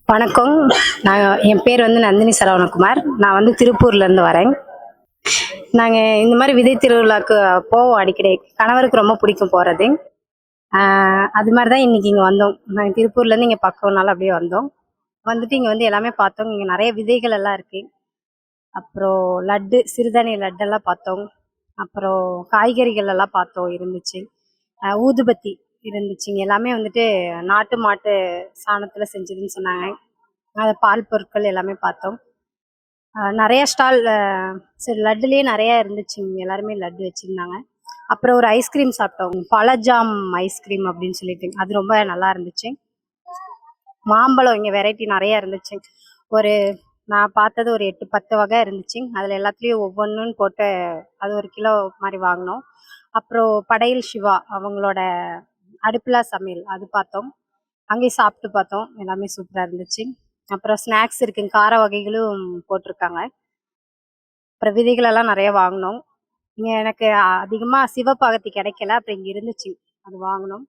வணக்கம். என் பேர் வந்து நந்தினி சரவணகுமார். நான் வந்து திருப்பூர்லேருந்து வரேன். நாங்கள் இந்த மாதிரி விதை திருவிழாக்கு போவோம் அடிக்கடி. கணவருக்கு ரொம்ப பிடிக்கும் போகிறது. அது மாதிரி தான் இன்றைக்கி இங்கே வந்தோம். நாங்கள் திருப்பூர்லேருந்து இங்கே பக்கம்னால அப்படியே வந்தோம். வந்துட்டு இங்கே வந்து எல்லாமே பார்த்தோம். இங்கே நிறைய விதைகள் எல்லாம் இருக்குது. அப்புறம் லட்டு, சிறுதானிய லட்டெல்லாம் பார்த்தோம். அப்புறம் காய்கறிகள் எல்லாம் பார்த்தோம், இருந்துச்சு. ஊதுபத்தி இருந்துச்சுங்க. எல்லாமே வந்துட்டு நாட்டு மாட்டு சாணத்தில் செஞ்சதுன்னு சொன்னாங்க. அது பால் பொருட்கள் எல்லாமே பார்த்தோம். நிறைய ஸ்டால், சரி லட்டுலேயே நிறையா இருந்துச்சுங்க. எல்லாருமே லட்டு வச்சுருந்தாங்க. அப்புறம் ஒரு ஐஸ்கிரீம் சாப்பிட்டோம், பழஜாம் ஐஸ்கிரீம் அப்படின்னு சொல்லிட்டு. அது ரொம்ப நல்லா இருந்துச்சு. மாம்பழம் இங்கே வெரைட்டி நிறையா இருந்துச்சு. ஒரு நான் பார்த்தது ஒரு 8-10 வகை இருந்துச்சு. அதில் எல்லாத்துலேயும் ஒவ்வொன்றுன்னு போட்டு அது 1 கிலோ மாதிரி வாங்கினோம். அப்புறம் படையல் சிவா அவங்களோட அடுப்பிலா சமையல் அது பார்த்தோம். அங்கேயும் சாப்பிட்டு பார்த்தோம். எல்லாமே சூப்பராக இருந்துச்சு. அப்புறம் ஸ்நாக்ஸ் இருக்குங்க, கார வகைகளும் போட்டிருக்காங்க. அப்புறம் விதைகளெல்லாம் நிறைய வாங்கினோம். இங்கே எனக்கு அதிகமாக சிவப்பாகத்தி கிடைக்கல, அப்புறம் இங்கே இருந்துச்சு, அது வாங்கினோம்.